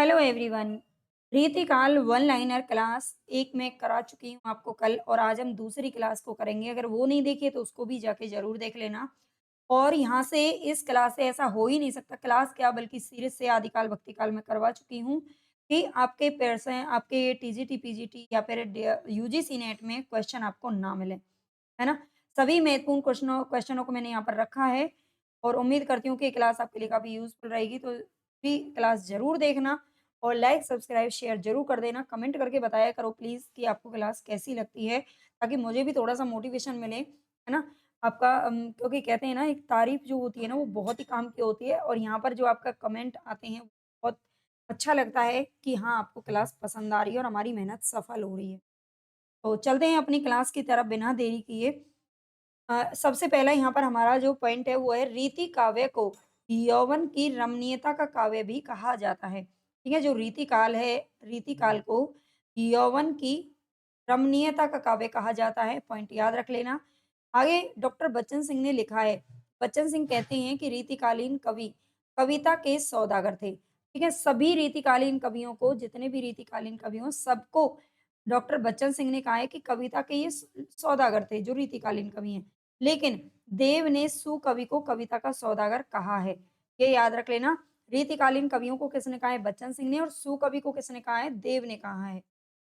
Hello everyone. रीतिकाल one liner class एक मैं करा चुकी हूँ आपको कल, और आज हम दूसरी क्लास को करेंगे। अगर वो नहीं देखी तो उसको भी जाके ज़रूर देख लेना। और यहाँ से इस क्लास से ऐसा हो ही नहीं सकता, क्लास क्या बल्कि सीरीज़ से आदिकाल भक्तिकाल में करवा चुकी हूँ कि आपके पेर्सन आपके टीजीटी, पीजीटी या फिर यूजीसी नेट में क्वेश्चन आपको ना मिले, है ना? सभी महत्वपूर्ण क्वेश्चनों क्वेश्चनों को मैंने यहाँ पर रखा है, और उम्मीद करती हूँ कि ये क्लास आपके लिए काफ़ी यूज़फुल रहेगी। तो भी क्लास ज़रूर देखना, और लाइक, सब्सक्राइब, शेयर ज़रूर कर देना। कमेंट करके बताया करो प्लीज़ कि आपको क्लास कैसी लगती है, ताकि मुझे भी थोड़ा-सा मोटिवेशन मिले, है ना? आपका क्योंकि कहते हैं ना, एक तारीफ़ जो होती है ना, वो बहुत ही काम की होती है, और यहाँ पर जो आपका कमेंट आते हैं, बहुत अच्छा लगता है कि हाँ, आपको क्लास पसंद आ रही है और हमारी मेहनत सफल हो रही है। तो चलते हैं अपनी क्लास की तरफ बिना देरी किए। सबसे पहला यहाँ पर हमारा जो पॉइंट है वो है, रीति काव्य को यौवन की रमणीयता का काव्य भी कहा जाता है। ठीक है, जो रीति काल है, रीति काल को यौवन की रमणीयता का काव्य कहा जाता है। पॉइंट याद रख लेना। आगे डॉक्टर बच्चन सिंह ने लिखा है। बच्चन सिंह कहते हैं कि रीतिकालीन कवि कविता के सौदागर थे। ठीक है, सभी रीतिकालीन कवियों को, जितने भी रीतिकालीन कवि हों, सबको डॉक्टर बच्चन सिंह ने कहा है कि कविता के ये सौदागर थे, जो रीतिकालीन कवि हैं। लेकिन देव ने सुकवि को कविता का सौदागर कहा है। ये याद रख लेना। रीतिकालीन कवियों को किसने कहा है? बच्चन सिंह ने। और सुकवि को किसने कहा है? देव ने कहा है।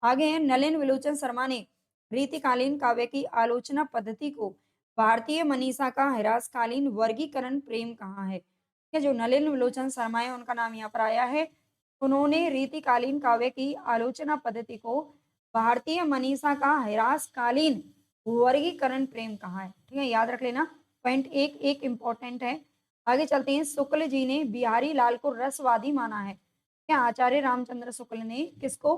आगे है, नलिन विलोचन शर्मा ने रीतिकालीन काव्य की आलोचना पद्धति को भारतीय मनीषा का ह्रासकालीन वर्गीकरण प्रेम कहा है। ये जो नलिन विलोचन शर्मा है, उनका नाम यहाँ पर आया है। उन्होंने रीतिकालीन काव्य की आलोचना पद्धति को भारतीय मनीषा का ह्रासकालीन वर्गीकरण प्रेम कहा है। ठीक है, याद रख लेना। पॉइंट एक एक इम्पोर्टेंट है। आगे चलते हैं। शुक्ल जी ने बिहारी लाल को रसवादी माना है। क्या आचार्य रामचंद्र शुक्ल ने किसको?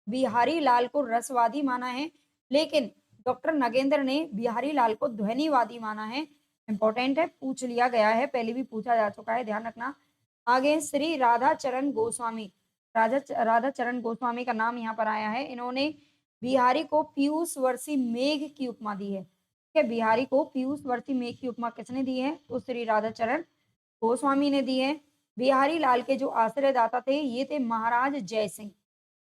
बिहारी लाल को रसवादी माना है। लेकिन डॉक्टर नगेंद्र ने बिहारी लाल को ध्वनिवादी माना है। इंपॉर्टेंट है, पूछ लिया गया है, पहले भी पूछा जा चुका है, ध्यान रखना। आगे श्री राधा चरण गोस्वामी। राधा चरण गोस्वामी का नाम यहाँ पर आया है। इन्होंने बिहारी को पीयूष वर्षी मेघ की उपमा दी है। ठीक है, बिहारी को पीयूष वर्षी मेघ की उपमा किसने दी है? तो श्री राधा चरण गोस्वामी ने दी है। बिहारी लाल के जो आश्रयदाता थे, ये थे महाराज जय सिंह।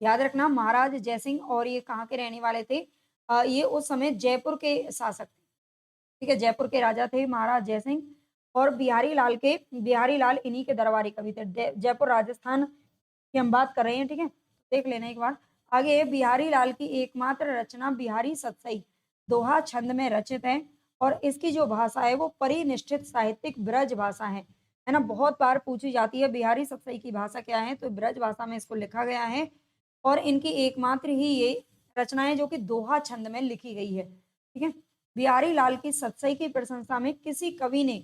याद रखना, महाराज जय सिंह। और ये कहाँ के रहने वाले थे? ये उस समय जयपुर के शासक थे। ठीक है, जयपुर के राजा थे महाराज जय सिंह। और बिहारी लाल इन्हीं के दरबारी कवि थे। जयपुर राजस्थान की हम बात कर रहे हैं। ठीक है, देख लेना एक बार। आगे, बिहारी लाल की एकमात्र रचना बिहारी सतसई दोहा छंद में रचित है। और इसकी जो भाषा है वो परिनिष्ठित साहित्यिक ब्रज भाषा है ना? बहुत बार पूछी जाती है, बिहारी सतसई की भाषा क्या है? तो ब्रज भाषा में इसको लिखा गया है। और इनकी एकमात्र ही ये रचनाएं जो कि दोहा छंद में लिखी गई है। ठीक है, बिहारी लाल की सतसई की प्रशंसा में किसी कवि ने,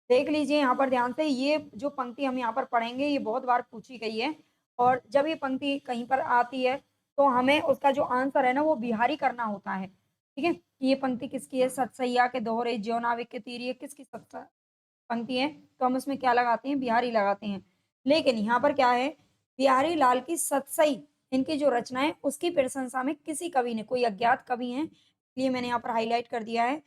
देख लीजिए यहाँ पर ध्यान से, ये जो पंक्ति हम यहाँ पर पढ़ेंगे ये बहुत बार पूछी गई है। और जब ये पंक्ति कहीं पर आती है तो हमें उसका जो आंसर है ना, वो बिहारी करना होता है। ठीक है, ये पंक्ति किसकी है? सतसैया के दोहरे ज्यों नाविक के तीर, ये किसकी पंक्ति है? तो हम इसमें क्या लगाते हैं? बिहारी लगाते हैं। लेकिन यहाँ पर क्या है? बिहारी लाल की सतसई, इनकी जो रचना है उसकी प्रशंसा में किसी कवि ने, कोई अज्ञात कवि हैं, इसलिए मैंने यहाँ पर हाईलाइट कर दिया है।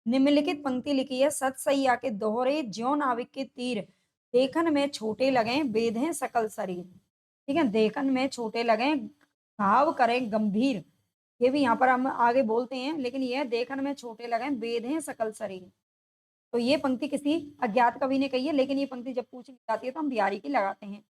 निम्नलिखित पंक्ति लिखी है, सतसैया के दोहरे ज्यों नाविक के तीर, देखन में छोटे लगें बेधें सकल शरीर। ठीक है, देखन में छोटे लगें घाव करें गंभीर। ये भी यहाँ पर हम आगे बोलते हैं, लेकिन ये है, देखन में छोटे लगें बेधें सकल शरीर। तो ये पंक्ति किसी अज्ञात कवि ने कही है, लेकिन ये पंक्ति जब पूछ ली जाती है तो हम बिहारी की लगाते हैं।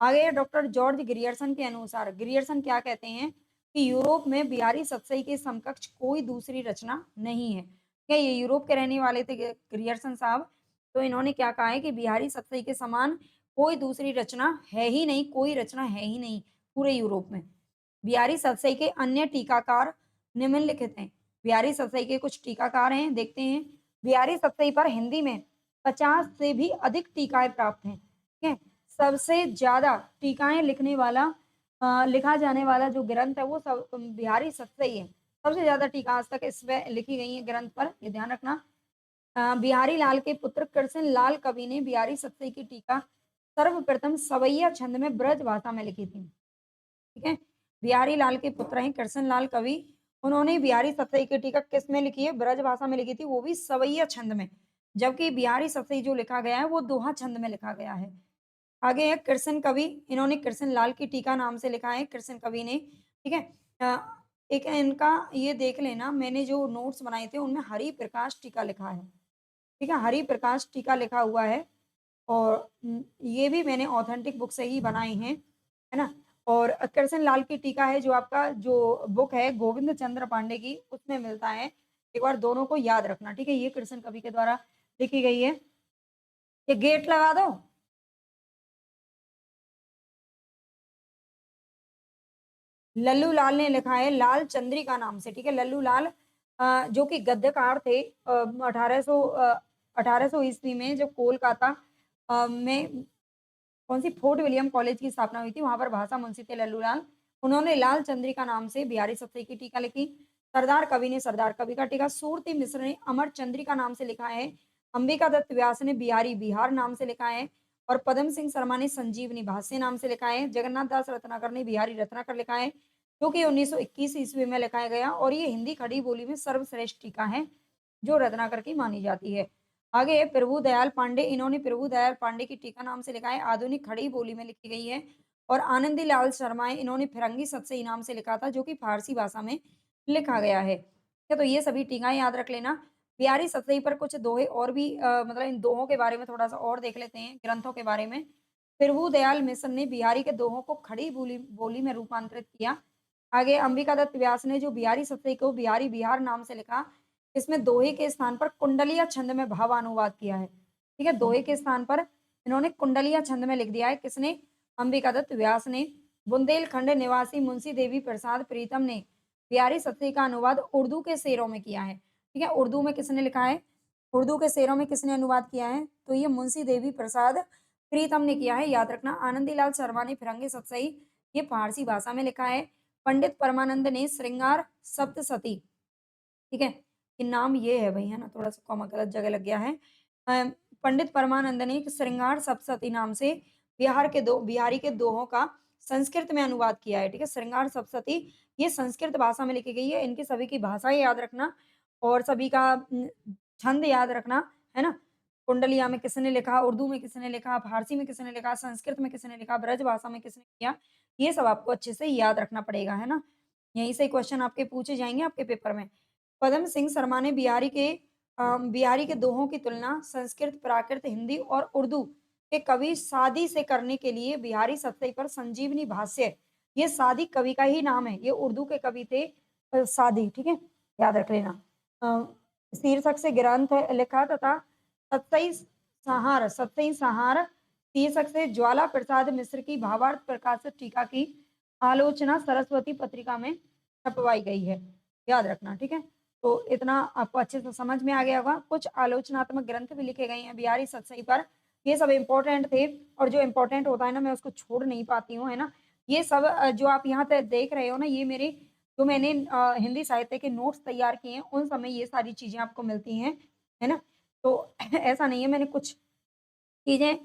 आगे डॉक्टर जॉर्ज ग्रियर्सन के अनुसार, ग्रियर्सन क्या कहते हैं कि यूरोप में बिहारी सतसई के समकक्ष कोई दूसरी रचना नहीं है। क्या ये यूरोप के रहने वाले थे ग्रियर्सन साहब? तो इन्होंने क्या कहा है कि बिहारी सतसई के समान कोई दूसरी रचना है ही नहीं, कोई रचना है ही नहीं पूरे यूरोप में। बिहारी सतसई के अन्य टीकाकार निम्नलिखित हैं। बिहारी सतसई के कुछ टीकाकार हैं, देखते हैं। बिहारी सतसई पर हिंदी में 50 से भी अधिक टीकाएँ प्राप्त हैं। ठीक है? सबसे ज़्यादा टीकाएँ लिखा जाने वाला जो ग्रंथ है वो बिहारी सतसई है। सबसे ज़्यादा टीका आज तक इसमें लिखी गई है ग्रंथ पर, ये ध्यान रखना। बिहारी लाल के पुत्र कृष्ण लाल कवि ने बिहारी सतसई की टीका सर्वप्रथम सवैया छंद में ब्रज भाषा में लिखी थी। ठीक है? बिहारी लाल के पुत्र हैं कृष्ण लाल कवि। उन्होंने बिहारी सतसई की टीका किस में लिखी है? ब्रज भाषा में लिखी थी, वो भी सवैया छंद में। जबकि बिहारी सतसई जो लिखा गया है वो दोहा छंद में लिखा गया है। आगे है कृष्ण कवि, इन्होंने कृष्ण लाल की टीका नाम से लिखा है कृष्ण कवि ने, ठीक है? एक है इनका ये देख लेना मैंने जो नोट्स बनाए थे उनमें हरि प्रकाश टीका लिखा है, ठीक है? हरि प्रकाश टीका लिखा हुआ है और ये भी मैंने ऑथेंटिक बुक से ही बनाए हैं, है ना? और कृष्ण लाल की टीका है जो आपका जो बुक है गोविंद चंद्र पांडे की उसमें मिलता है। एक बार दोनों को याद रखना, ठीक है? ये कृष्ण कवि के द्वारा लिखी गई है। ये गेट लगा दो। लल्लू लाल ने लिखा है लाल चंद्रिका नाम से, ठीक है? लल्लू लाल जो कि गद्यकार थे 1800 ईस्वी में जब कोलकाता में कौन-सी फोर्ट विलियम कॉलेज की स्थापना हुई थी, वहाँ पर भाषा मुंशी थे लल्लू लाल। उन्होंने लाल चंद्रिका नाम से बिहारी सप्तही की टीका लिखी। सरदार कवि ने सरदार कवि का टीका, सूरती मिश्र ने अमर चंद्रिका नाम से लिखा है। अंबिका दत्त व्यास ने बिहारी बिहार नाम से लिखा है और पदम सिंह शर्मा ने संजीवनी भाष्य नाम से लिखा है। जगन्नाथ दास रत्नाकर ने बिहारी रत्नाकर लिखा है, जो कि 1921 ईस्वी में लिखाया गया और ये हिंदी खड़ी बोली में सर्वश्रेष्ठ टीका है, जो रत्नाकर की मानी जाती है। आगे प्रभुदयाल पांडे, इन्होंने प्रभुदयाल पांडे की टीका नाम से लिखा है, आधुनिक खड़ी बोली में लिखी गई है और आनंदी लाल शर्मा इन्होंने फिरंगी सतसई नाम से लिखा था, जो कि फारसी भाषा में लिखा गया है। ठीक है, तो ये सभी टीकाएँ याद रख लेना। बिहारी सतसई पर कुछ दोहे और भी मतलब इन दोहों के बारे में थोड़ा-सा और देख लेते हैं, ग्रंथों के बारे में। प्रभुदयाल मिश्र ने बिहारी के दोहों को खड़ी बोली बोली में रूपांतरित किया। आगे अंबिका दत्त व्यास ने जो बिहारी सतसई को बिहारी बिहार नाम से लिखा, इसमें दोहे के स्थान पर कुंडलिया छंद में भावानुवाद किया है। ठीक है, दोहे के स्थान पर इन्होंने कुंडलिया छंद में लिख दिया है। किसने? अंबिका दत्त व्यास ने। बुंदेलखंड निवासी मुंशी देवी प्रसाद प्रीतम ने बिहारी सतसई का अनुवाद उर्दू के शेरों में किया है। ठीक है, उर्दू में किसने लिखा है? उर्दू के शेरों में किसने अनुवाद किया है? तो ये मुंशी देवी प्रसाद प्रीतम ने किया है, याद रखना। आनंदीलाल शर्मा ने फिरंगी सतसई ये फारसी भाषा में लिखा है। पंडित परमानंद ने श्रृंगार सप्तसती, ठीक है? ये नाम ये है भई, है ना? थोड़ा-सा कॉमा गलत जगह लग गया है। अ, पंडित परमानंद ने एक श्रृंगार सप्तसती नाम से बिहारी के दोहों का संस्कृत में अनुवाद किया है, ठीक है? श्रृंगार सप्तसती ये संस्कृत भाषा में लिखी गई है। इनकी सभी की भाषाएँ याद रखना और सभी का छंद याद रखना, है ना? कुंडलिया में किसने लिखा, उर्दू में किसने लिखा, फारसी में किसने लिखा, संस्कृत में किसने लिखा, ब्रज भाषा में किसने किया, ये सब आपको अच्छे से याद रखना पड़ेगा, है ना? यहीं से क्वेश्चन आपके पूछे जाएँगे आपके पेपर में। पदम सिंह शर्मा ने बिहारी के दोहों की तुलना संस्कृत, प्राकृत, हिंदी और उर्दू के कवि सादी से करने के लिए बिहारी सतसई पर संजीवनी भाष्य, ये सादी कवि का ही नाम है, ये उर्दू के कवि थे सादी, ठीक है? याद रख लेना। शीर्षक से ग्रंथ लिखा तथा सतसई संहार शीर्षक से ज्वाला प्रसाद मिश्र की भावार्थ प्रकाशित टीका की आलोचना सरस्वती पत्रिका में छपवाई गई है। याद रखना, ठीक है? तो इतना आपको अच्छे से समझ में आ गया होगा। कुछ आलोचनात्मक ग्रंथ भी लिखे गए हैं बिहारी सतसई पर। ये सब इम्पोर्टेंट थे और जो इम्पोर्टेंट होता है ना, मैं उसको छोड़ नहीं पाती हूँ, है ना? ये सब जो आप यहाँ पे देख रहे हो ना, ये मेरे जो मैंने हिंदी साहित्य के नोट्स तैयार किए हैं, उन समय ये सारी चीज़ें आपको मिलती हैं, है ना? तो ऐसा नहीं है मैंने कुछ चीज़ें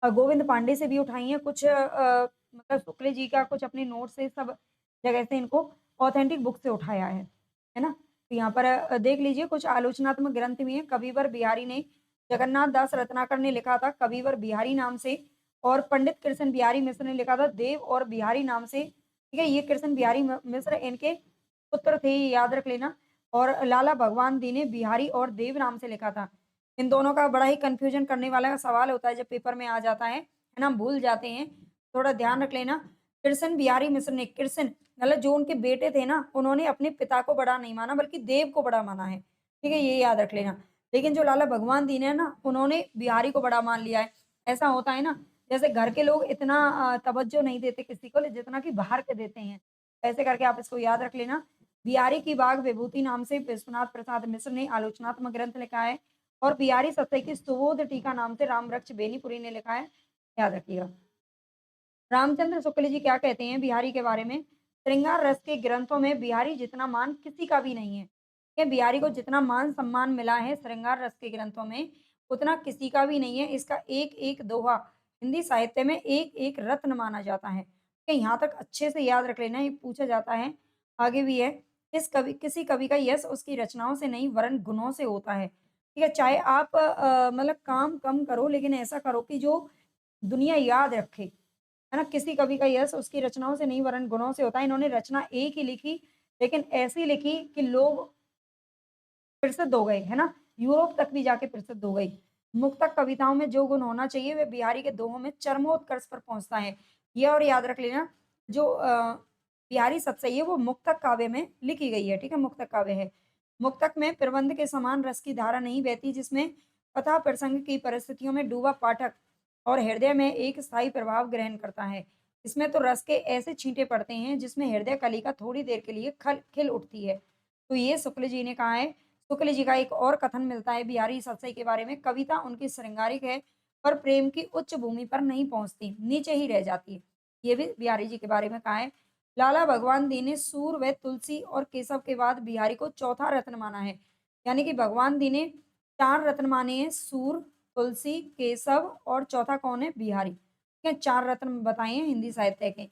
गोविंद पांडे से भी उठाई हैं, कुछ मतलब शुक्ल जी का कुछ अपने नोट से सब जगह से इनको ऑथेंटिक बुक से उठाया है ना? तो यहाँ पर देख लीजिए कुछ आलोचनात्मक ग्रंथ भी हैं। कविवर बिहारी ने जगन्नाथ दास रत्नाकर ने लिखा था कविवर बिहारी नाम से और पंडित कृष्ण बिहारी मिश्र ने लिखा था देव और बिहारी नाम से, ठीक है? ये कृष्ण बिहारी मिश्र इनके पुत्र थे, ये याद रख लेना और लाला भगवान दी ने बिहारी और देव नाम से लिखा था। इन दोनों का बड़ा ही कन्फ्यूज़न करने वाला सवाल होता है जब पेपर में आ जाता है ना? हम भूल जाते हैं, थोड़ा ध्यान रख लेना। कृष्ण बिहारी मिश्र ने कृष्ण मतलब जो उनके बेटे थे ना, उन्होंने अपने पिता को बड़ा नहीं माना बल्कि देव को बड़ा माना है, ठीक है? ये याद रख लेना। लेकिन जो लाला भगवान दीन है ना, उन्होंने बिहारी को बड़ा मान लिया है। ऐसा होता है ना, जैसे घर के लोग इतना तवज्जो नहीं देते किसी को जितना कि बाहर के देते हैं। ऐसे करके आप इसको याद रख लेना। बिहारी की बाग विभूति नाम से विश्वनाथ प्रसाद मिश्र ने आलोचनात्मक ग्रंथ लिखा है और बिहारी सत्य की सुबोध टीका नाम से रामवृक्ष बेनीपुरी ने लिखा है, याद रखिएगा। रामचंद्र शुक्ल जी क्या कहते हैं बिहारी के बारे में? श्रृंगार रस के ग्रंथों में बिहारी जितना मान किसी का भी नहीं है। ये बिहारी को जितना मान सम्मान मिला है श्रृंगार रस के ग्रंथों में, उतना किसी का भी नहीं है। इसका एक-एक दोहा हिंदी साहित्य में एक-एक रत्न माना जाता है। ठीक है, यहाँ तक अच्छे से याद रख लेना, ये पूछा जाता है। आगे भी है, किसी कवि का यश उसकी रचनाओं से नहीं वरन गुणों से होता है। ठीक है, चाहे आप मतलब काम कम करो लेकिन ऐसा करो कि जो दुनिया याद रखे, है ना? किसी कवि का यश उसकी रचनाओं से नहीं वरन गुणों से होता है। इन्होंने रचना एक ही लिखी, लेकिन ऐसी लिखी कि लोग प्रसिद्ध हो गए, है ना? यूरोप तक भी जाके प्रसिद्ध हो गई। मुक्तक कविताओं में जो गुण होना चाहिए, वे बिहारी के दोहों में चरमोत्कर्ष पर पहुँचता है। ये और याद रख लेना, जो बिहारी सतसई है, वो मुक्तक काव्य में लिखी गई है, ठीक है? मुक्तक काव्य है। मुक्तक में प्रबंध के समान रस की धारा नहीं बहती, जिसमें कथा प्रसंग की परिस्थितियों में डूबा पाठक और हृदय में एक स्थायी प्रभाव ग्रहण करता है। इसमें तो रस के ऐसे छींटे पड़ते हैं, जिसमें हृदय कलिका थोड़ी देर के लिए खल खिल उठती है। तो ये शुक्ल जी ने कहा है। शुक्ल जी का एक और कथन मिलता है बिहारी सतसई के बारे में, कविता उनकी श्रृंगारिक है, पर प्रेम की उच्च भूमि पर नहीं पहुँचती, नीचे ही रह जाती है। ये भी बिहारी जी के बारे में कहा है। लाला भगवान दी ने सूर व तुलसी और केशव के बाद बिहारी को चौथा रत्न माना है। यानी कि भगवान दी ने 4 रत्न माने हैं, सूर, तुलसी, केशव और चौथा कौन है? बिहारी। ठीक है, 4 रत्न बताए हैं हिंदी साहित्य के।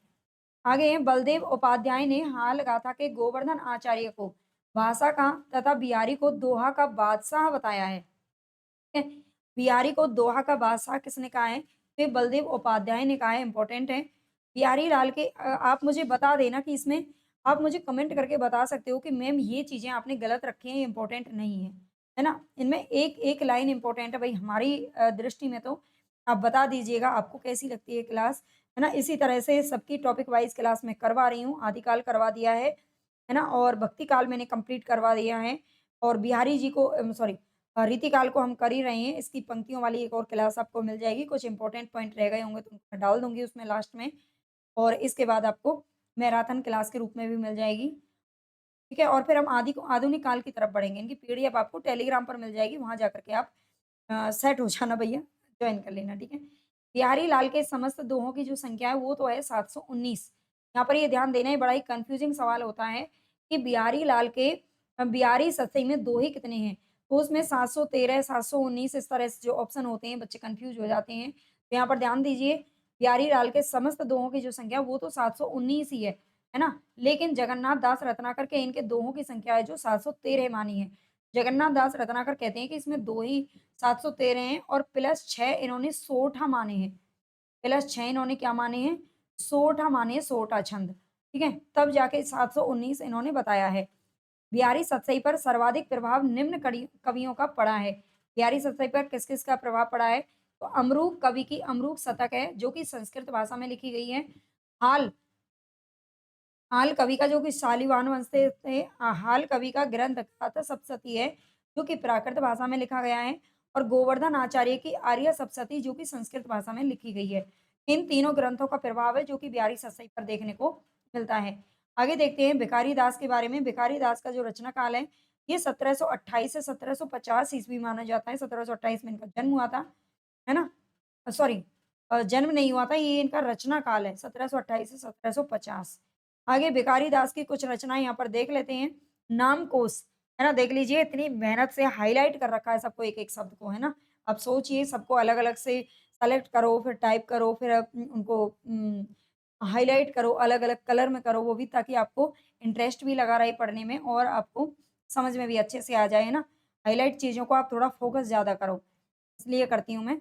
आगे हैं बलदेव उपाध्याय ने हाल गाथा के गोवर्धन आचार्य को भाषा का तथा बिहारी को दोहा का बादशाह बताया है। ठीक है? बिहारी को दोहा का बादशाह किसने कहा है? तो ये बलदेव उपाध्याय ने कहा है, इंपॉर्टेंट है। बिहारी लाल के आप मुझे बता देना कि इसमें आप मुझे कमेंट करके बता सकते हो कि मैम ये चीज़ें आपने गलत रखी हैं, ये इंपॉर्टेंट नहीं है। है ना? इनमें एक-एक लाइन इंपॉर्टेंट है भाई हमारी दृष्टि में तो। आप बता दीजिएगा आपको कैसी लगती है क्लास, है ना? इसी तरह से सबकी टॉपिक वाइज़ क्लास मैं करवा रही हूँ, आदिकाल करवा दिया है ना? और भक्ति काल मैंने कंप्लीट करवा दिया है और बिहारी जी को सॉरी रीतिकाल को हम कर ही रहे हैं। इसकी पंक्तियों वाली एक और क्लास आपको मिल जाएगी। कुछ इंपॉर्टेंट पॉइंट रह गए होंगे तो उनको मैं डाल दूँगी उसमें लास्ट में और इसके बाद आपको मैराथन क्लास के रूप में भी मिल जाएगी। ठीक है? और फिर हम आधुनिक काल की तरफ बढ़ेंगे। इनकी पीडीएफ आपको टेलीग्राम पर मिल जाएगी, वहाँ जाकर के आप सेट हो जाना भैया, जॉइन कर लेना, ठीक है? बिहारी लाल के समस्त दोहों की जो संख्या है वो तो है 719। यहाँ पर ये ध्यान देना, ये बड़ा ही कन्फ्यूजिंग सवाल होता है कि बिहारी लाल के बिहारी सतसई में दोहे कितने हैं? तो उसमें 713, 719 इस तरह से जो ऑप्शन होते हैं, बच्चे कन्फ्यूज़ हो जाते हैं। तो यहाँ पर ध्यान दीजिए, बिहारी लाल के समस्त दोहों की जो संख्या है वो तो 719 ही है ना? लेकिन जगन्नाथ दास रत्नाकर के इनके दोहों की संख्या है जो 713 मानी है। जगन्नाथ दास रत्नाकर कहते हैं कि इसमें दो ही 713 हैं और प्लस 6 इन्होंने सोठा माने हैं। प्लस 6 इन्होंने क्या माने हैं? सोठा माने हैं, सोठा छंद, ठीक है? तब जाके 719 इन्होंने बताया है। बिहारी सतसई पर सर्वाधिक प्रभाव निम्न कड़ी कवियों का पड़ा है। बिहारी सतसई पर किस-किस का प्रभाव पड़ा है? तो अमरूक कवि की अमरूक शतक है, जो कि संस्कृत भाषा में लिखी गई है। हाल हाल कवि का जो कि शालिवाहन वंश से थे हाल कवि का ग्रंथ अथासप्तशती है, जो कि प्राकृत भाषा में लिखा गया है और गोवर्धन आचार्य की आर्य सप्तशती जो कि संस्कृत भाषा में लिखी गई है। इन तीनों ग्रंथों का प्रभाव है जो कि बिहारी सतसई पर देखने को मिलता है। आगे देखते हैं भिखारी दास के बारे में। भिखारी दास का जो रचना काल है, ये 1728 से 1750 ईस्वी माना जाता है। 1728 में इनका जन्म हुआ था, है ना? सॉरी जन्म नहीं हुआ था, ये इनका रचना काल है 1728 से 1750। आगे भिखारी दास की कुछ रचनाएँ यहाँ पर देख लेते हैं। नामकोश, है ना? देख लीजिए इतनी मेहनत से हाइलाइट कर रखा है सबको एक-एक शब्द को, है ना? अब सोचिए सबको अलग-अलग से सेलेक्ट करो, फिर टाइप करो, फिर उनको हाइलाइट करो, अलग-अलग कलर में करो वो भी ताकि आपको इंटरेस्ट भी लगा रहे पढ़ने में और आपको समझ में भी अच्छे से आ जाए, है ना? हाइलाइट चीज़ों को आप थोड़ा फ़ोकस ज़्यादा करो, इसलिए करती हूँ मैं।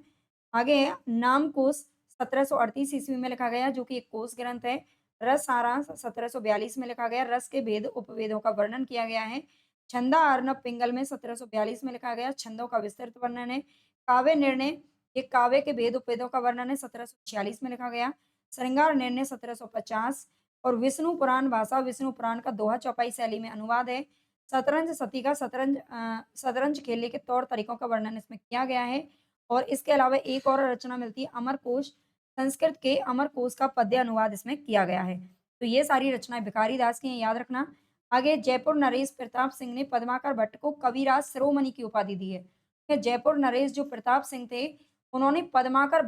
आगे है नामकोश 1738 ईस्वी में लिखा गया जो कि एक कोश ग्रंथ है। रस सारांश 1742 में लिखा गया, रस के भेद उपभेदों का वर्णन किया गया है। छंदा अर्णव पिंगल में 1742 में लिखा गया, छंदों का विस्तृत वर्णन है। काव्य निर्णय, ये काव्य के भेद उपभेदों का वर्णन है 1746 में लिखा गया। श्रृंगार निर्णय 1750 और विष्णु पुराण भाषा विष्णु पुराण का दोहा चौपाई शैली में अनुवाद है। शतरंज सती का शतरंज खेलने के तौर तरीकों का वर्णन इसमें किया गया है और इसके अलावा एक और रचना मिलती है अमरकोश, संस्कृत के अमरकोश का पद्य अनुवाद इसमें किया गया है। तो ये सारी रचनाएँ भिखारी दास की हैं, याद रखना। आगे जयपुर नरेश प्रताप सिंह ने पद्माकर भट्ट को कविराज शिरोमणि की उपाधि दी है। ये जयपुर नरेश जो प्रताप सिंह थे, उन्होंने पद्माकर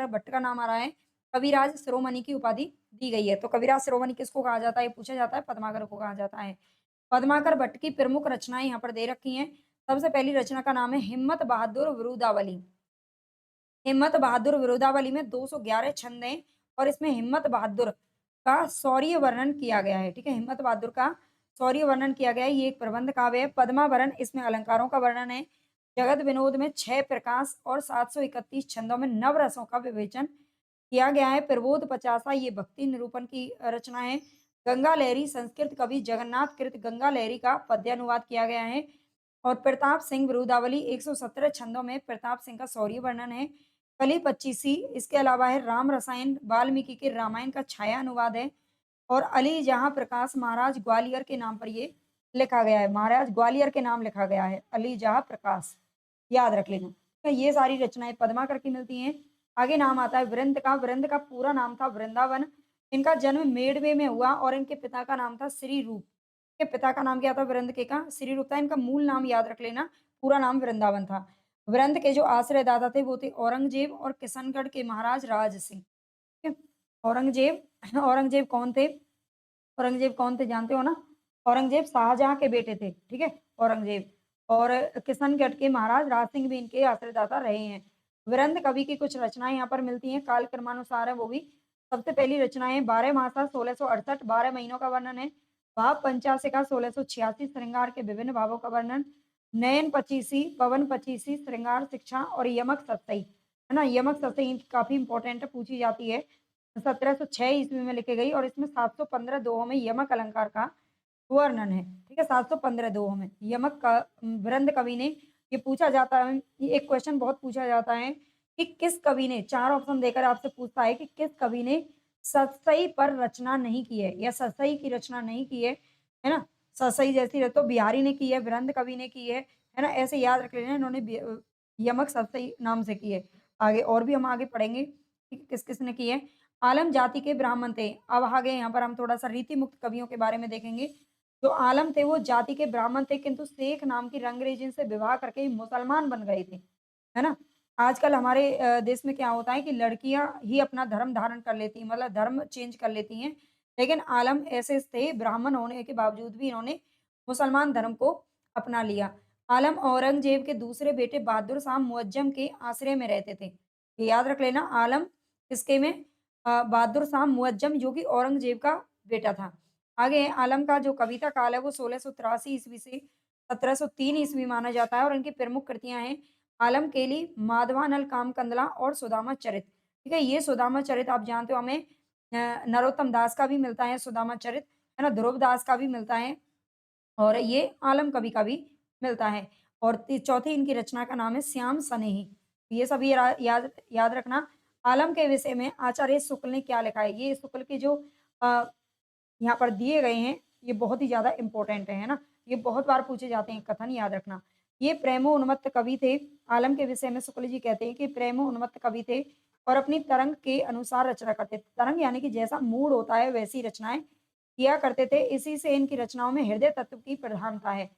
भट्ट का नाम आ रहा है, कविराज शिरोमणि की उपाधि दी गई है। तो कविराज शिरोमणि किसको कहा जाता है? ये पूछा जाता है, पद्माकर को कहा जाता है। पद्माकर भट्ट की प्रमुख रचनाएँ यहाँ पर दे रखी हैं। सबसे पहली रचना का नाम है हिम्मत बहादुर विरुदावली। हिम्मत बहादुर विरुदावली में 211 छंद हैं और इसमें हिम्मत बहादुर का शौर्य वर्णन किया गया है, ठीक है? हिम्मत बहादुर का शौर्य वर्णन किया गया है, ये एक प्रबंध काव्य है। पद्मावरण इसमें अलंकारों का वर्णन है। जगत विनोद में 6 प्रकाश और 731 छंदों में नवरसों का विवेचन किया गया है। प्रबोध पचासा ये भक्ति निरूपण की रचना है। गंगा लहरी संस्कृत कवि जगन्नाथ कृत गंगा लहरी का पद्यानुवाद किया गया है। और प्रताप सिंह विरुदावली 117 छंदों में प्रताप सिंह का शौर्य वर्णन है। कली पच्चीसी इसके अलावा है राम रसायन वाल्मीकि के रामायण का छाया अनुवाद है। और अली जहां प्रकाश महाराज ग्वालियर के नाम पर ये लिखा गया है। महाराज ग्वालियर के नाम लिखा गया है अली जहां प्रकाश, याद रख लेना। तो ये सारी रचनाएं पद्माकर की मिलती हैं। आगे नाम आता है वृंद का। वृंद का पूरा नाम था वृंदावन। इनका जन्म मेड़वे में हुआ और इनके पिता का नाम था श्री रूप। के पिता का नाम क्या था वृंद के का? श्री रूप था। इनका मूल नाम याद रख लेना, पूरा नाम वृंदावन था। वृंद के जो आश्रयदाता थे वो थे औरंगजेब और किशनगढ़ के महाराज राज सिंह। ठीक है? औरंगजेब औरंगजेब कौन थे? औरंगजेब कौन थे जानते हो ना? औरंगजेब शाहजहां के बेटे थे, ठीक है? औरंगजेब। और किशनगढ़ के महाराज राज सिंह भी इनके आश्रयदाता रहे हैं। वीरेंद्र कवि की कुछ रचनाएं यहाँ पर मिलती हैं, काल क्रमानुसार है वो भी। सबसे पहली रचनाएं 12 मासा 1668 12 महीनों का वर्णन है। भाव पंचाशिका 1686 श्रृंगार के विभिन्न भावों का वर्णन। नयन पचीसी, पवन पचीसी, श्रृंगार शिक्षा और यमक सत्सई, है ना? यमक सत्सई काफी इंपॉर्टेंट पूछी जाती है। 1706 ईस्वी में लिखी गई और इसमें 715 दोहों में यमक अलंकार का वर्णन है। ठीक है? 715 दोहों में यमक का वृंद कवि ने, ये पूछा जाता है, ये एक क्वेश्चन बहुत पूछा जाता है कि किस कवि ने, 4 ऑप्शन देकर आपसे पूछता है कि किस कवि ने सतसई पर रचना नहीं की है या सतसई की रचना नहीं की है ना? सतसई जैसी तो बिहारी ने की है, वृंद कवि ने की है ना? ऐसे याद रख लेना, इन्होंने यमक सतसई नाम से की है। आगे और भी हम आगे पढ़ेंगे कि किस-किस ने की है। आलम जाति के ब्राह्मण थे। अब आगे यहाँ पर हम थोड़ा-सा रीति मुक्त कवियों के बारे में देखेंगे। जो आलम थे वो जाति के ब्राह्मण थे किंतु शेख नाम की रंगरेजिन से विवाह करके मुसलमान बन गए थे, है ना? आजकल हमारे देश में क्या होता है कि लड़कियाँ ही अपना धर्म धारण कर लेती हैं, मतलब धर्म चेंज कर लेती हैं। लेकिन आलम ऐसे थे, ब्राह्मण होने के बावजूद भी इन्होंने मुसलमान धर्म को अपना लिया। आलम औरंगजेब के दूसरे बेटे बहादुर शाह मुअज्जम के आश्रय में रहते थे। ये याद रख लेना, आलम किसके में? बहादुर शाह मुअज्जम जो कि औरंगजेब का बेटा था। आगे आलम का जो कविता काल है वो 1683 ईस्वी से 1703 ईस्वी माना जाता है और इनकी प्रमुख कृतियाँ हैं आलम केली, माधवानल कामकंदला और सुदामा चरित। ठीक है? ये सुदामा चरित आप जानते हो, हमें नरोत्तम दास का भी मिलता है सुदामा चरित, है ना? ध्रुव दास का भी मिलता है और ये आलम कवि का भी मिलता है। और चौथी इनकी रचना का नाम है श्याम सनेही। ये सभी याद याद रखना। आलम के विषय में आचार्य शुक्ल ने क्या लिखा है? ये शुक्ल के जो अ, यहाँ पर दिए गए हैं, ये बहुत ही ज़्यादा इम्पोर्टेंट है ना? ये बहुत बार पूछे जाते हैं कथन, याद रखना। ये प्रेमोन्मत्त कवि थे। आलम के विषय में शुक्ल जी कहते हैं कि प्रेमोन्मत्त कवि थे और अपनी तरंग के अनुसार रचना करते थे। तरंग यानी कि जैसा मूड होता है वैसी रचनाएँ किया करते थे। इसी से इनकी रचनाओं में हृदय तत्व की प्रधानता है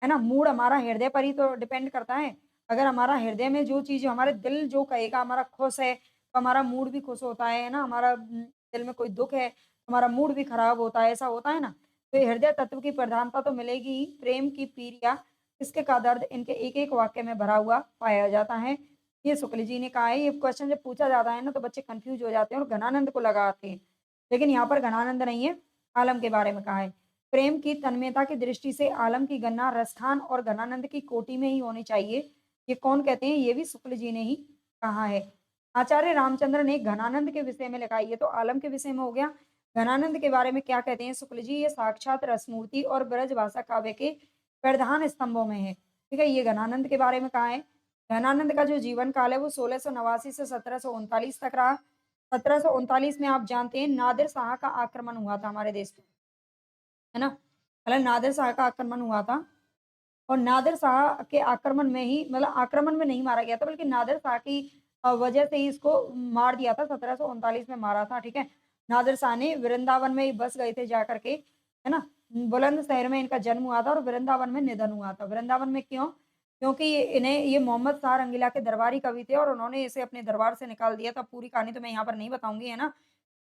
ना? मूड हमारा हृदय पर ही तो डिपेंड करता है। अगर हमारा हृदय में जो चीज़, हमारे दिल जो कहेगा, हमारा खुश है, तो हमारा मूड भी खुश होता है ना? हमारा दिल में कोई दुःख है, हमारा मूड भी खराब होता है, ऐसा होता है ना? तो ये हृदय तत्व की प्रधानता तो मिलेगी ही। प्रेम की पीरिया, इश्क का दर्द इनके एक-एक वाक्य में भरा हुआ पाया जाता है। ये शुक्ल जी ने कहा है। ये क्वेश्चन जब पूछा जाता है ना तो बच्चे कन्फ्यूज़ हो जाते हैं और घनानंद को लगाते हैं। लेकिन यहाँ पर घनानंद नहीं है, आलम के बारे में कहा है। प्रेम की तन्मयता की दृष्टि से आलम की गणना रसखान और घनानंद की कोटि में ही होनी चाहिए। ये कौन कहते हैं? ये भी शुक्ल जी ने ही कहा है। आचार्य रामचंद्र ने घनानंद के विषय में लिखा है। ये तो आलम के विषय में हो गया। घनानंद के बारे में क्या कहते हैं शुक्ल जी? ये साक्षात रसमूर्ति और ब्रज भाषा काव्य के प्रधान स्तंभों में है। ठीक है? ये घनानंद के बारे में कहा है। घनानंद का जो जीवन काल है वो 1689 से 1739 तक रहा। 1739 में आप जानते हैं नादिर शाह का आक्रमण हुआ था हमारे देश पे, है ना? मतलब नादिर शाह का आक्रमण हुआ था और नादिर शाह के आक्रमण में ही, मतलब आक्रमण में नहीं मारा गया था बल्कि नादिर शाह की वजह से ही इसको मार दिया था। 1739 में मारा था, ठीक है? नादिर शाह ने वृंदावन में ही बस गए थे जाकर के, है ना? बुलंदशहर में इनका जन्म हुआ था और वृंदावन में निधन हुआ था। वृंदावन में क्यों? क्योंकि ये मोहम्मद शाह रंगीला के दरबारी कवि थे और उन्होंने इसे अपने दरबार से निकाल दिया था। पूरी कहानी तो मैं यहाँ पर नहीं बताऊँगी, है ना?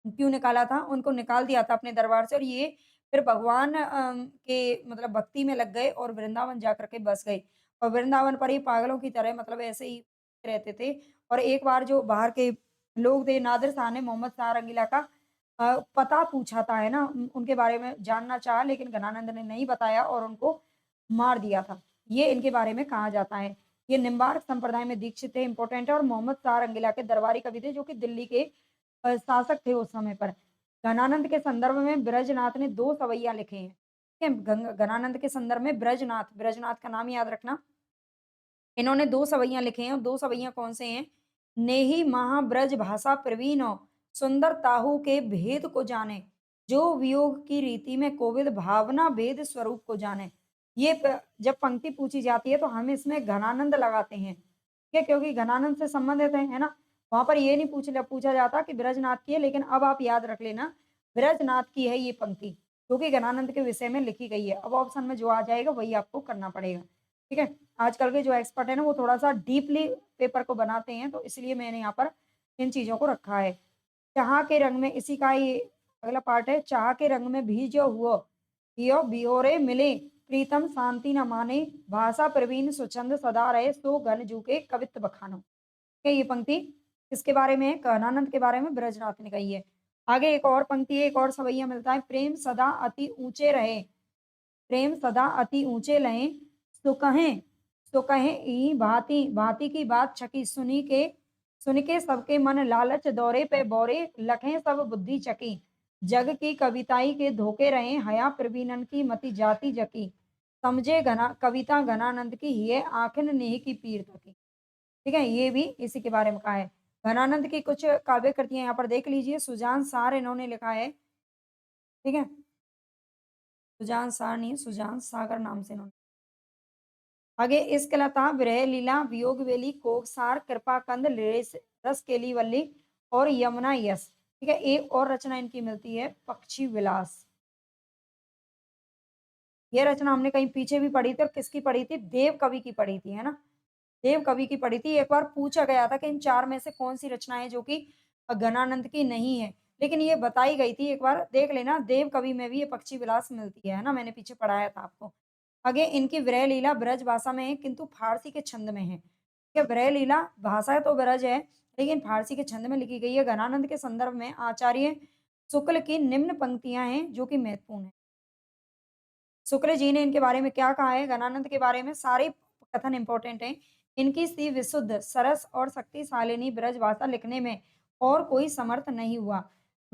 क्यों निकाला था? उनको निकाल दिया था अपने दरबार से और ये फिर भगवान के मतलब भक्ति में लग गए और वृंदावन जाकर के बस गए। और वृंदावन पर ही पागलों की तरह मतलब ऐसे ही रहते थे। और एक बार जो बाहर के लोग थे, नादिर शाह ने मोहम्मद शाह रंगीला का पता पूछा था, है ना? उनके बारे में जानना चाहा लेकिन घनानंद ने नहीं बताया और उनको मार दिया था। ये इनके बारे में कहा जाता है। ये निम्बार्क संप्रदाय में दीक्षित थे, इंपॉर्टेंट है, और मोहम्मद शाह रंगीला के दरबारी कवि थे, जो कि दिल्ली के शासक थे उस समय पर। घनानंद के संदर्भ में ब्रजनाथ ने 2 सवैया लिखे हैं। ठीक है? घनानंद के संदर्भ में ब्रजनाथ, ब्रजनाथ का नाम याद रखना। इन्होंने 2 सवैया लिखे हैं, और 2 सवैया कौन से हैं? नेहि महाब्रज भाषा प्रवीणो, सुंदर ताहू के भेद को जाने, जो वियोग की रीति में कोविद भावना भेद स्वरूप को जाने। ये जब पंक्ति पूछी जाती है तो हम इसमें घनानंद लगाते हैं, ठीक है? क्योंकि घनानंद से संबंधित है ना? वहां पर ये नहीं पूछा जाता कि ब्रजनाथ की है, लेकिन अब आप याद रख लेना, ब्रजनाथ की है ये पंक्ति, क्योंकि घनानंद के विषय में लिखी गई है। अब ऑप्शन में जो आ जाएगा वही आपको करना पड़ेगा, ठीक है? आजकल के जो एक्सपर्ट है ना, वो थोड़ा सा डीपली पेपर को बनाते हैं, तो इसलिए मैंने यहाँ पर इन चीजों को रखा है। चाह के रंग में, इसी का ये अगला पार्ट है। चाह के रंग में भीजो हुआ, हियो बिहोरे मिले, प्रीतम शांति न माने, भाषा प्रवीण सुछंद सदा रहे, सो घन जू के कवित्व बखानो। ठीक है, ये पंक्ति किसके बारे में है? कान्हानंद के बारे में ब्रजनाथ ने कही है। आगे एक और पंक्ति है, एक और सवैया मिलता है। प्रेम सदा अति ऊंचे रहे, प्रेम सदा अति ऊंचे लहे, सुकहें सुकहें ई भांति भांति की बात छकी, सुन के सबके मन लालच दौरे पे बोरे, लखें सब बुद्धि चकी, जग की कविताई के धोखे रहे, हया प्रवीणन की मति जाति जकी, समझे घना कविता घनानंद की, ये आखिन नेह की पीर तकी। ठीक है, ये भी इसी के बारे में कहा है। घनानंद की कुछ काव्य कृतियां यहाँ पर देख लीजिए। सुजान सार इन्होंने लिखा है, ठीक है? सुजान सार नहीं, सुजान सागर नाम से इन्होंने। आगे इश्क लता, विरह लीला, वियोग वेली, कोकसार, कृपा कंद, रस केली वल्ली और यमुना यस। ठीक है, एक और रचना इनकी मिलती है, पक्षी विलास। ये रचना हमने कहीं पीछे भी पढ़ी थी, और किसकी पढ़ी थी? देव कवि की पढ़ी थी, है ना? देव कवि की पढ़ी थी। एक बार पूछा गया था कि इन 4 में से कौन सी रचना है जो कि घनानंद की नहीं है, लेकिन ये बताई गई थी। एक बार देख लेना, देव कवि में भी ये पक्षी विलास मिलती है ना? मैंने पीछे पढ़ाया था आपको। आगे इनकी विरह लीला ब्रज भाषा में है, किंतु फारसी के छंद में है। ठीक है, विरह लीला भाषा तो ब्रज है, लेकिन फारसी के छंद में लिखी गई है। घनानंद के संदर्भ में आचार्य शुक्ल की निम्न पंक्तियां हैं जो कि महत्वपूर्ण है। शुक्ल जी ने इनके बारे में क्या कहा है? गणानंद के बारे में सारे कथन इंपॉर्टेंट हैं। इनकी सी विशुद्ध, सरस और शक्तिशालिनी ब्रज भाषा लिखने में और कोई समर्थ नहीं हुआ।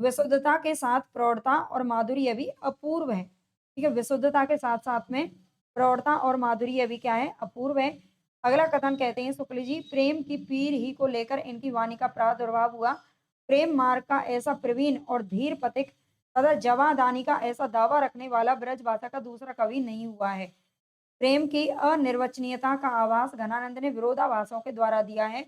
विशुद्धता के साथ प्रौढ़ता और माधुर्य भी अपूर्व है। ठीक है, विशुद्धता के साथ-साथ में प्रौढ़ता और माधुर्य भी क्या है? अपूर्व है। अगला कथन कहते हैं शुक्ल जी, प्रेम की पीर ही को लेकर इनकी वाणी का प्रादुर्भाव हुआ। प्रेम मार्ग का ऐसा प्रवीण और धीर पथिक तथा जवादानी का ऐसा दावा रखने वाला ब्रज भाषा का दूसरा कवि नहीं हुआ है। प्रेम की अनिर्वचनीयता का आभास घनानंद ने विरोधाभासों के द्वारा दिया है।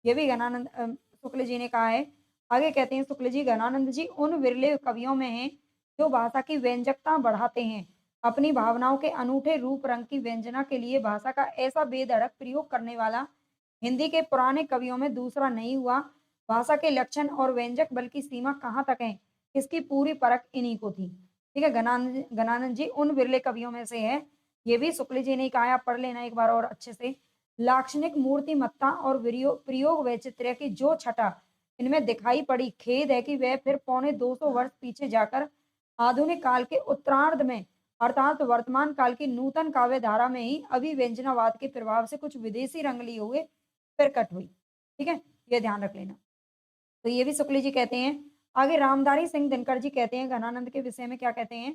ये भी शुक्ल जी ने कहा है। आगे कहते हैं शुक्ल जी, घनानंद जी उन विरले कवियों में हैं जो भाषा की व्यंजकता बढ़ाते हैं। अपनी भावनाओं के अनूठे रूप रंग की व्यंजना के लिए भाषा का ऐसा बेधड़क प्रयोग करने वाला हिंदी के पुराने कवियों में दूसरा नहीं हुआ। भाषा के लक्षण और व्यंजक बल की सीमा कहाँ तक है, इसकी पूरी परख इन्हीं को थी। ठीक है, गणानंद जी उन विरले कवियों में से है। ये भी शुक्ल जी ने कहा है, आप पढ़ लेना एक बार और अच्छे से। लाक्षणिक मूर्तिमत्ता और प्रयोग वैचित्र्य की जो छटा इनमें दिखाई पड़ी, खेद है कि वह फिर पौने 200 वर्ष पीछे जाकर आधुनिक काल के उत्तरार्ध में, अर्थात वर्तमान काल की नूतन काव्य धारा में ही अभिव्यंजनावाद के प्रभाव से कुछ विदेशी रंग लिए हुए प्रकट हुई। ठीक है, ये ध्यान रख लेना। तो ये भी शुक्ल जी कहते हैं। आगे रामधारी सिंह दिनकर जी कहते हैं घनानंद के विषय में क्या कहते हैं?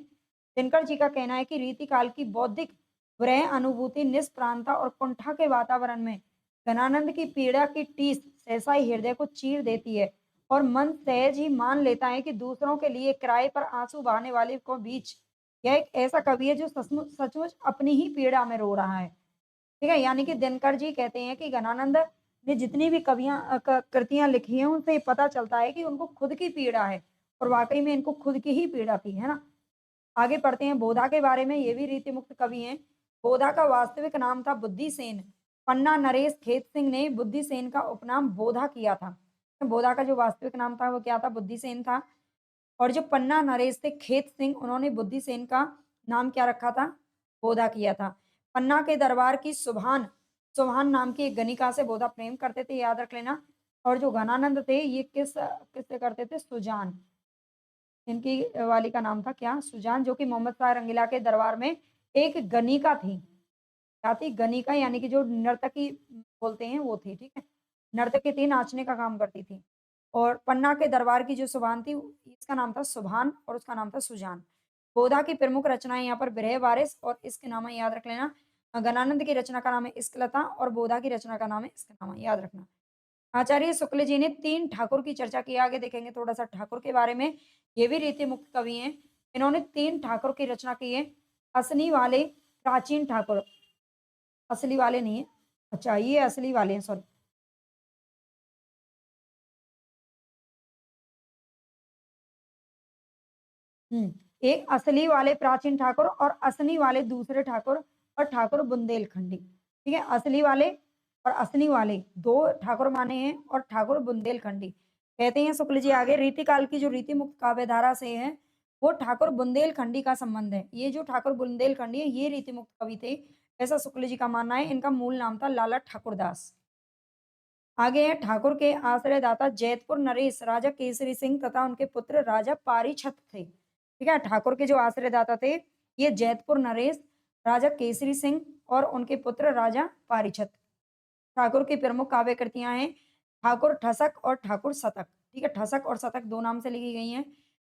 दिनकर जी का कहना है कि रीति काल की बौद्धिक विरह अनुभूति निष्प्रांता और कुंठा के वातावरण में घनानंद की पीड़ा की टीस सहसा ही हृदय को चीर देती है, और मन सहज ही मान लेता है कि दूसरों के लिए किराए पर आंसू बहाने वाले को बीच यह एक ऐसा कवि है जो सचमुच अपनी ही पीड़ा में रो रहा है। ठीक है, यानी कि दिनकर जी कहते हैं कि घनानंद ने जितनी भी कृतियां लिखी हैं उनसे पता चलता है कि उनको खुद की पीड़ा है, और वाकई में इनको खुद की ही पीड़ा थी, है ना? आगे पढ़ते हैं बोधा के बारे में। ये भी रीति मुक्त कवि हैं। बोधा का वास्तविक नाम था बुद्धिसेन। पन्ना नरेश खेत सिंह ने बुद्धिसेन का उपनाम बोधा किया था। तो बोधा का जो वास्तविक नाम था वो क्या था? बुद्धिसेन था। और जो पन्ना नरेश थे खेत सिंह, उन्होंने बुद्धिसेन का नाम क्या रखा था? बोधा किया था। पन्ना के दरबार की सुभान सुभान नाम की एक गणिका से बोधा प्रेम करते थे, याद रख लेना। और जो घनानंद थे ये किससे करते थे? सुजान। इनकी वाली का नाम था क्या? सुजान, जो कि मोहम्मद शाह रंगीला के दरबार में एक गणिका थी। क्या थी? गणिका यानी कि जो नर्तकी बोलते हैं वो थी, ठीक है? नर्तकी थी, नाचने का काम करती थी। और पन्ना के दरबार की जो सुभान थी, इसका नाम था सुभान और उसका नाम था सुजान। गोदा की प्रमुख रचनाएँ यहाँ पर विरह वारिस और इश्क नामा याद रख लेना। गणानंद की रचना का नाम है इश्कलता और बोधा की रचना का नाम है इश्कनामा, याद रखना। आचार्य शुक्ल जी ने 3 ठाकुर की चर्चा की है, आगे देखेंगे थोड़ा-सा ठाकुर के बारे में। ये भी रीति मुक्त कवि हैं। इन्होंने 3 ठाकुर की रचना की है। असली वाले प्राचीन ठाकुर, असली वाले नहीं है। अच्छा, ये असली वाले हैं, सॉरी। हुँ, एक असली वाले प्राचीन ठाकुर और असली वाले दूसरे ठाकुर और ठाकुर बुंदेलखंडी, ठीक है? असली वाले और असली वाले 2 ठाकुर माने हैं और ठाकुर बुंदेलखंडी। कहते हैं शुक्ल जी आगे रीतिकाल की जो रीति मुक्त काव्य धारा से है, वो ठाकुर बुंदेलखंडी का संबंध है। ये जो ठाकुर बुंदेलखंडी है, ये रीति मुक्त कवि थे, ऐसा शुक्ल जी का मानना है। इनका मूल नाम था लाला ठाकुरदास। आगे है ठाकुर के आश्रयदाता जैतपुर नरेश राजा केसरी सिंह तथा उनके पुत्र राजा पारीछत थे। ठीक है, ठाकुर के जो आश्रयदाता थे ये जैतपुर नरेश, राजा केसरी सिंह और उनके पुत्र राजा पारीछत। ठाकुर की प्रमुख काव्य कृतियां हैं ठाकुर ठसक और ठाकुर शतक। ठीक है, ठसक और शतक 2 नाम से लिखी गई हैं।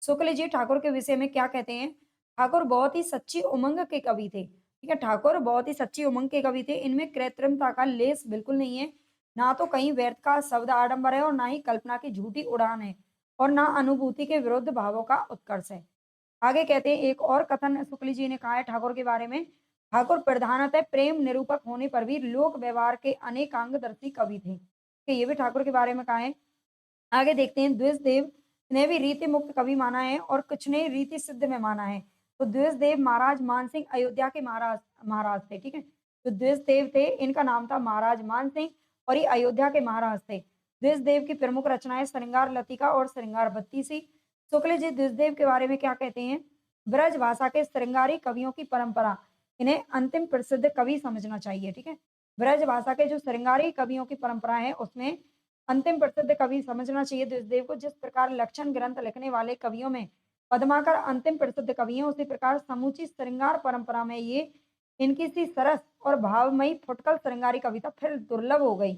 शुक्ल जी ठाकुर के विषय में क्या कहते हैं? ठाकुर बहुत ही सच्ची उमंग के कवि थे। ठीक है, ठाकुर बहुत ही सच्ची उमंग के कवि थे। इनमें कृत्रिमता का लेस बिल्कुल नहीं है। ना तो कहीं व्यर्थ का शब्द आडंबर है और ना ही कल्पना की झूठी उड़ान है और ना अनुभूति के विरुद्ध भावों का उत्कर्ष है। आगे कहते हैं एक और कथन शुक्ल जी ने कहा है ठाकुर के बारे में, ठाकुर प्रधानतः प्रेम निरूपक होने पर भी लोक व्यवहार के अनेकांगदर्शी कवि थे। तो ये भी ठाकुर के बारे में कहा है। आगे देखते हैं द्विजदेव ने भी रीति मुक्त कवि माना है और कुछ ने रीति सिद्ध में माना है। तो द्विजदेव महाराज मान सिंह अयोध्या के महाराज महाराज थे, ठीक है। तो द्विजदेव थे, इनका नाम था महाराज मान सिंह और ये अयोध्या के महाराज थे। द्विजदेव की प्रमुख रचनाएं श्रृंगार लतिका और श्रृंगार बत्तीसी। शुक्ल जी द्विजदेव के बारे में क्या कहते हैं? ब्रज भाषा के श्रृंगारी कवियों की परंपरा, इन्हें अंतिम प्रसिद्ध कवि समझना चाहिए, ठीक है। ब्रज भाषा के जो श्रृंगारी कवियों की परंपरा है उसमें अंतिम प्रसिद्ध कवि समझना चाहिए द्विजदेव को। जिस प्रकार लक्षण ग्रंथ लिखने वाले कवियों में पद्माकर अंतिम प्रसिद्ध कवि हैं, उसी प्रकार समूची श्रृंगार परंपरा में ये इनकी सी सरस और भावमयी फुटकल श्रृंगारी कविता फिर दुर्लभ हो गई।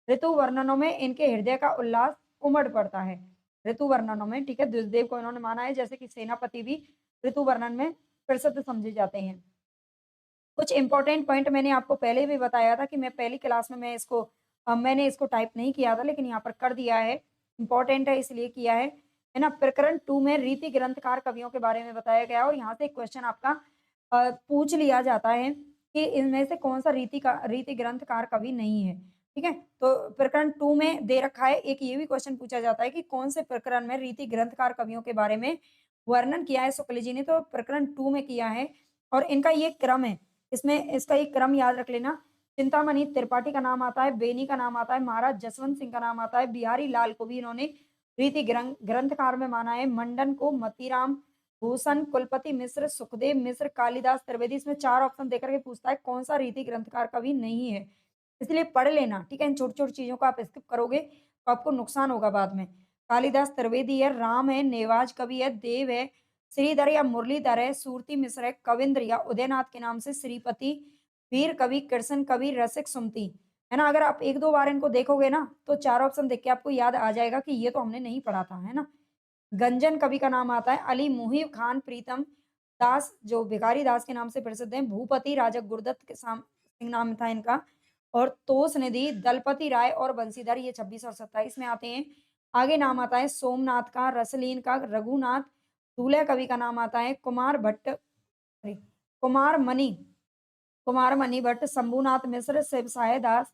ऋतु वर्णनों में इनके हृदय का उल्लास उमड़ पड़ता है। ऋतु वर्णनों में, ठीक है, द्विजदेव को इन्होंने माना है, जैसे कि सेनापति भी ऋतु वर्णन में प्रसिद्ध समझे जाते हैं। कुछ इंपॉर्टेंट पॉइंट मैंने आपको पहले भी बताया था कि मैं पहली क्लास में मैंने इसको टाइप नहीं किया था, लेकिन यहाँ पर कर दिया है। इंपॉर्टेंट है इसलिए किया है ना? प्रकरण 2 में रीति ग्रंथकार कवियों के बारे में बताया गया है और यहाँ से एक क्वेश्चन आपका पूछ लिया जाता है कि इनमें से कौन-सा रीति ग्रंथकार कवि नहीं है, ठीक है? तो प्रकरण 2 में दे रखा है, एक ये भी क्वेश्चन पूछा जाता है कि कौन से प्रकरण में रीति ग्रंथकार कवियों के बारे में वर्णन किया है शुक्ल जी ने, तो प्रकरण 2 में किया है और इनका ये क्रम है। इसमें इसका एक क्रम याद रख लेना। चिंतामणि त्रिपाठी का नाम आता है, बेनी का नाम आता है, महाराज जसवंत सिंह का नाम आता है, बिहारी लाल को भी इन्होंने रीति ग्रंथकार में माना है, मंडन को, मतीराम, भूषण, कुलपति मिश्र, सुखदेव मिश्र, कालिदास त्रिवेदी। इसमें 4 ऑप्शन देकर के पूछता है कौन सा रीति ग्रंथकार कवि नहीं है। इसलिए पढ़ लेना, ठीक है? इन छोटी-छोटी चीज़ों को आप स्किप करोगे तो आपको नुकसान होगा बाद में। कालिदास त्रिवेदी है, राम है, नेवाज कवि है, देव है, श्रीधर या मुरलीधर है, सूरती मिश्र है, कविंद्र या उदयनाथ के नाम से श्रीपति, वीर कवि, कृष्ण कवि, रसिक सुमति, है ना? अगर आप 1-2 बार इनको देखोगे ना, तो 4 ऑप्शन देख के आपको याद आ जाएगा कि ये तो हमने नहीं पढ़ा था, है ना? गंजन कवि का नाम आता है, अली मुहिब खान प्रीतम दास जो भिखारी दास के नाम से प्रसिद्ध हैं, भूपति राजा गुरदत्त के साम सिंह नाम था इनका और तोष निधि, दलपति राय और बंशीधर, ये 26 और 27 में आते हैं। आगे नाम आता है सोमनाथ का, रसलीन का, रघुनाथ, दूल्हे कवि का नाम आता है, सॉरी कुमार मणि कुमार मणि भट्ट, शंभुनाथ मिश्र, शिवसाय दास,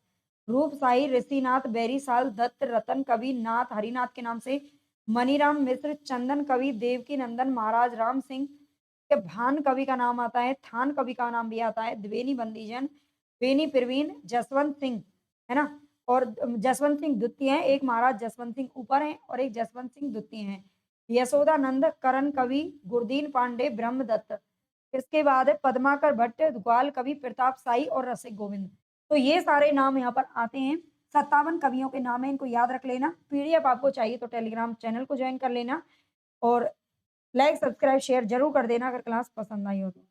रूपसाही ऋषिनाथ, बैरीसाल दत्त, रतन कवि, नाथ हरिनाथ के नाम से, मनीराम मिश्र, चंदन कवि, देवकी नंदन, महाराज राम सिंह के भान कवि का नाम आता है, थान कवि का नाम भी आता है, द्विवेणी बंदीजन, बेनी परवीन, जसवंत सिंह, है ना? और जसवंत सिंह द्वितीय हैं, एक महाराज जसवंत सिंह ऊपर हैं और एक जसवंत सिंह द्वितीय हैं। यशोदानंद, करण कवि, गुरदीन पांडे, ब्रह्मदत्त। इसके बाद है पद्माकर भट्ट, ग्वाल कवि, प्रताप शाही और रसिक गोविंद। तो ये सारे नाम यहाँ पर आते हैं। 57 कवियों के नाम है, इनको याद रख लेना। पीडीएफ आपको चाहिए तो टेलीग्राम चैनल को ज्वाइन कर लेना और लाइक, सब्सक्राइब, शेयर ज़रूर कर देना अगर क्लास पसंद आई हो तो।